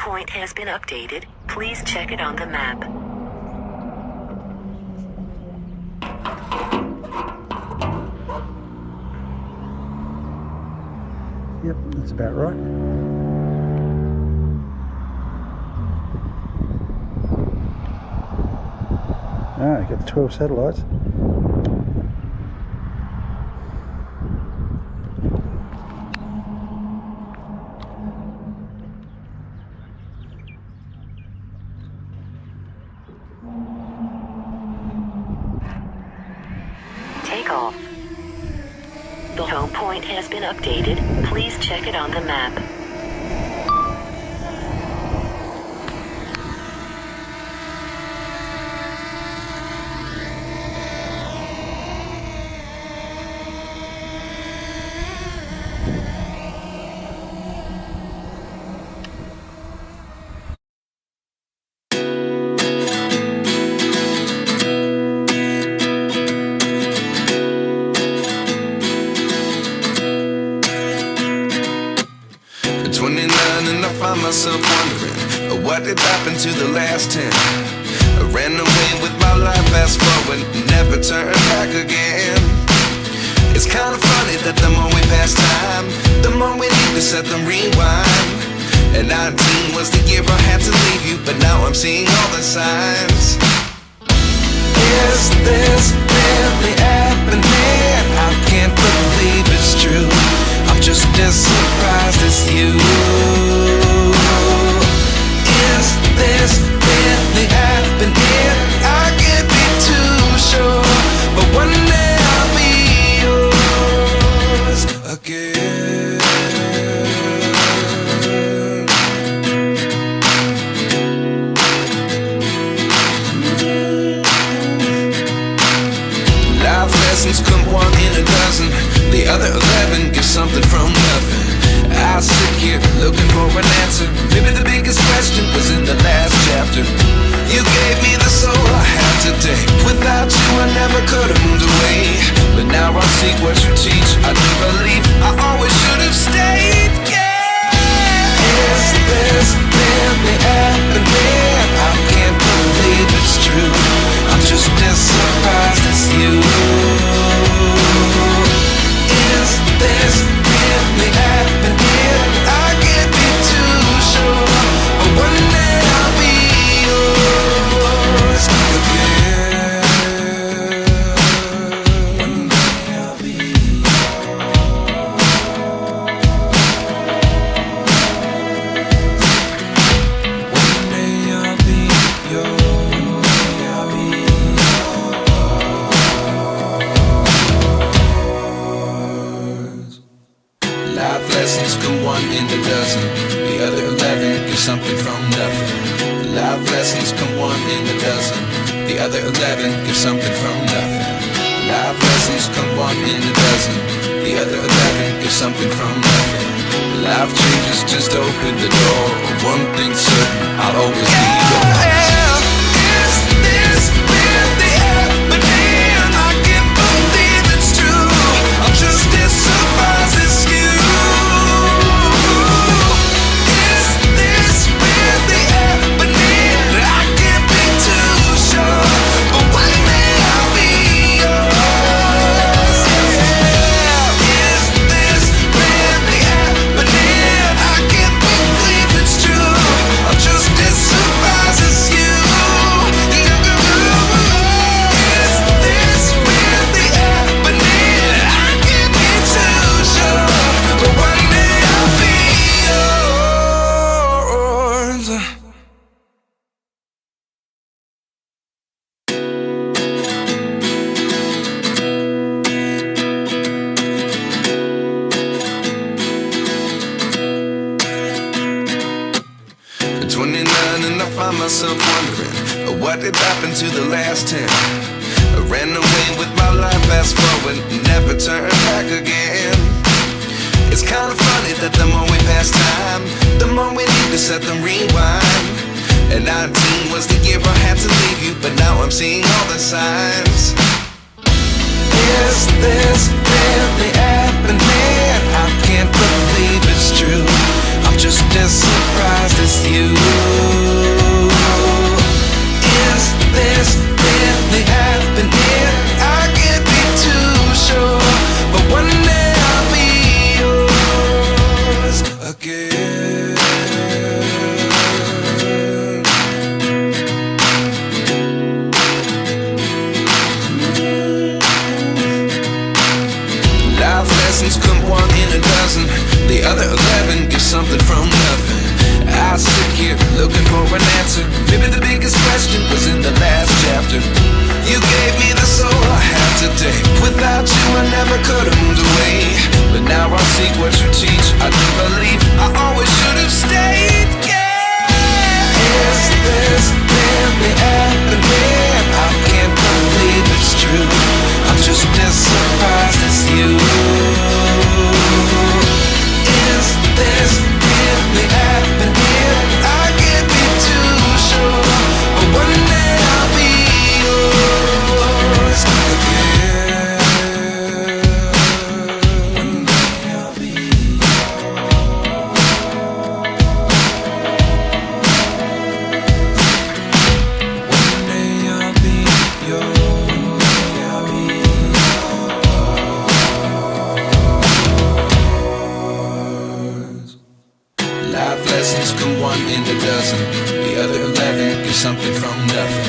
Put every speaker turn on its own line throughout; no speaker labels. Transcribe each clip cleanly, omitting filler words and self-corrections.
point has been updated. Please check it on the map.
Yep, that's about right. Ah, you got 12 satellites.
Take off. The home point has been updated. Please check it on the map.
Myself wondering what did happen to the last 10. I ran away with my life, fast forward, never turn back again. It's kind of funny that the more we pass time, the more we need to set them rewind. And 19 was the year I had to leave you, but now I'm seeing all the signs. Is this really happening? I can't believe it's true. I'm just as surprised as you. Is this really happening? I can't be too sure, but one day I'll be yours again. Life lessons come one in a dozen. The other 11 get something from nothing. I sit here looking for an answer. Maybe the biggest question was in the last chapter. You gave me the soul I have today. Without you I never could have moved away. But now I see what you teach. I do believe I always should have stayed. Yeah. Is this really happening? I can't believe it's true. I'm just as surprised as you. Is this really happening? I can't be too sure, but one day I'll be yours again. One day I'll be yours. One day I'll be yours. I'll be yours. Life lessons come one in a dozen. The other 11 get something from nothing. Life lessons come one in a dozen. The other 11 get something from nothing. Life lessons come one in a dozen. The other 11 get something from nothing. Life changes just open the door. One thing's certain, I'll always be yours. Is this really happening? I can't believe it's true. I'm just as surprised as you. Is this really happening? I can't be too sure, but one day I'll be yours. Yeah. Is this really happening? I can't believe it's true. I'm just as surprised as you. Is this really happening? I can't be too sure, but one day I'll be yours. 29 and I find myself wondering what did happen to the last 10. I ran away with my life, fast forward, never turn back again. It's kind of funny that the more we pass time, the more we need to set them rewind. And 19 was the year I had to leave you, but now I'm seeing all the signs. Is this really happening? I can't believe it's true. I'm just just as surprised as you. Is this really happening? I can't be too sure, but one day I'll be yours again. Life lessons come one in a dozen. The other 11 get something from nothing. I sit here looking for an answer. Maybe the biggest question was in the last chapter. You gave me the soul I have today. Without you I never could have moved away. But now I see what you teach. I do believe I always should have stayed. Yeah. Is this really happening? I can't believe it's true. I'm just as surprised as you. Is this really happening? I can't be too sure, but one day I'll be yours again. One day I'll be yours. One day I'll be yours. I'll be yours. Life lessons come one in a dozen. The other 11 get something from nothing.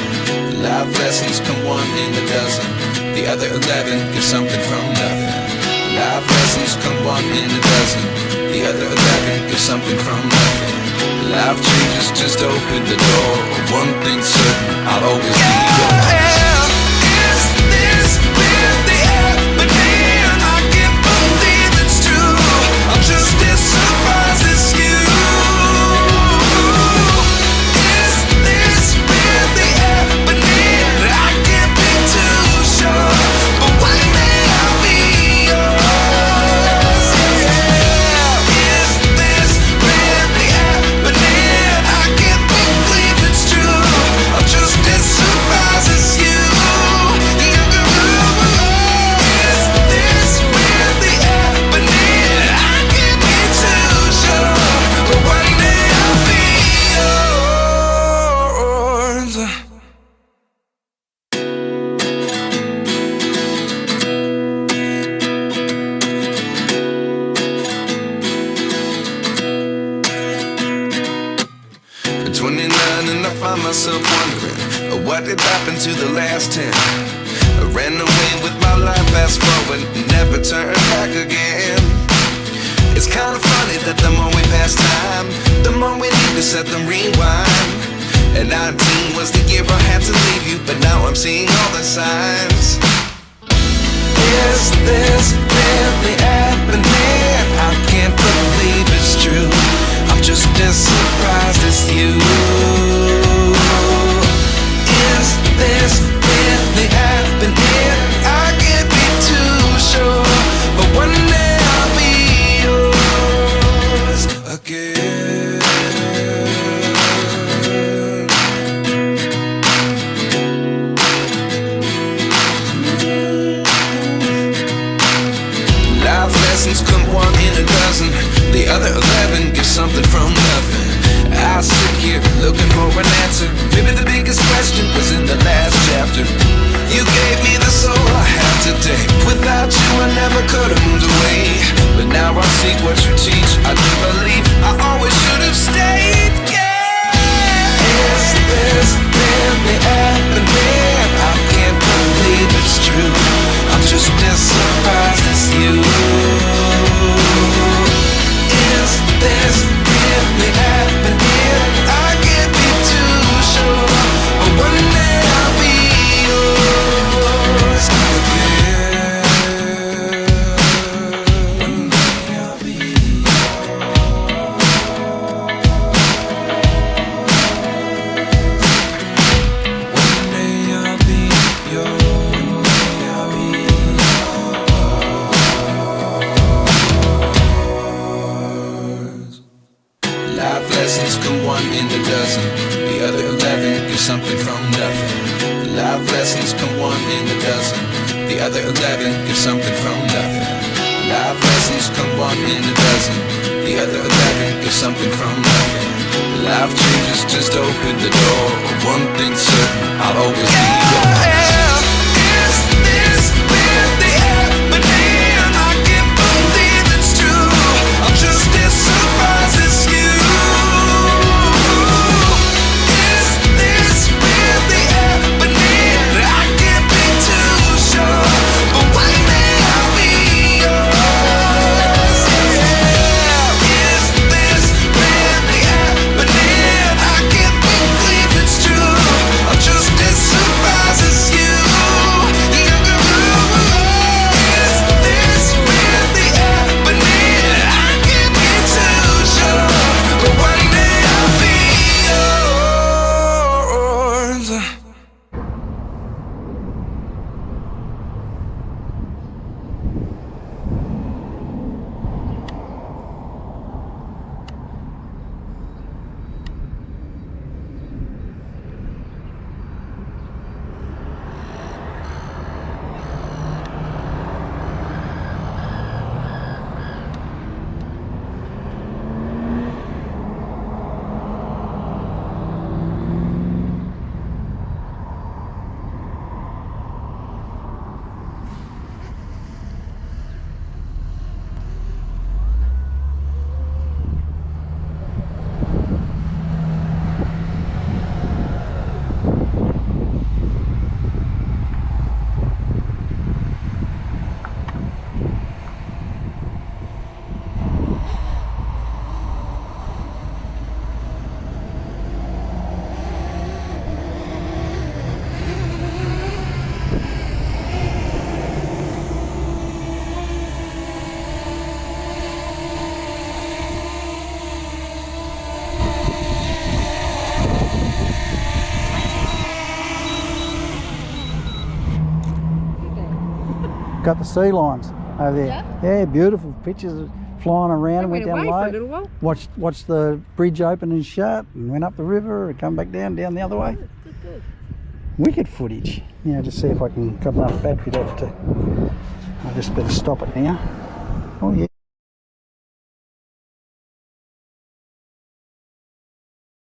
Life lessons come one in a dozen. The other 11 get something from nothing. Life lessons come one in a dozen. The other 11 get something from nothing. Life changes just open the door. One thing's certain, I'll always be yours. Is this really happening? I can't believe it's true. I'm just as surprised as you. Is this really happening? I can't be too sure, but one day I'll be yours. Yeah. Is this really happening? I can't believe it's true. I'm just as surprised as you. Is this really happening? I can't be too sure, but one day I'll be yours. At 29 and I find myself wondering, what did happen to the last 10? I ran away with my life, fast forward, never turn back again. It's kind of funny that the more we pass time, the more we need to set them rewind. And 19 was the year I had to leave you, but now I'm seeing all the signs. Is this really happening? I can't believe it's true. I'm just as surprised as you. Is this really happening? I can't be too sure, but one day I'll be yours again. Life lessons come one in a dozen. The other 11 get something from nothing. I sit here looking for an answer. Maybe the biggest question was in the last chapter. You gave me the soul I have today. Without you I never could have moved away. But now I see what you teach. I do believe I always should have stayed. Yeah. Is this really happening? I can't believe it's true. I'm just as surprised as you. Is this really happening? I can't be too sure, but one day I'll be yours again. One day I'll be One day I'll be yours. One day I'll be yours. Life lessons come one in a dozen. The other 11 get something from nothing. Life lessons come one in a dozen. The other 11 get something from nothing. Life lessons come one in a dozen. The other 11 get something from nothing. Life changes, just open the door. One thing's certain, I'll always be yours. Is this really happening? I can't believe it's true. I'm just as surprised as you. Is this really happening? I can't be too sure, but one day I'll be yours. Yeah. Is this really happening? I can't believe it's true. I'm just as surprised as you. Is this really happening? I can't be too sure, but one day I'll be yours.
Got the sea lions over there. Yeah, beautiful pictures flying around.
They
Went
went
down
away for a
low.
little while.
Watched the bridge open and shut, and went up the river and come back down the other way.
Good.
Wicked footage. Yeah, just see if I can got enough battery left to. I just better stop it now. Oh yeah.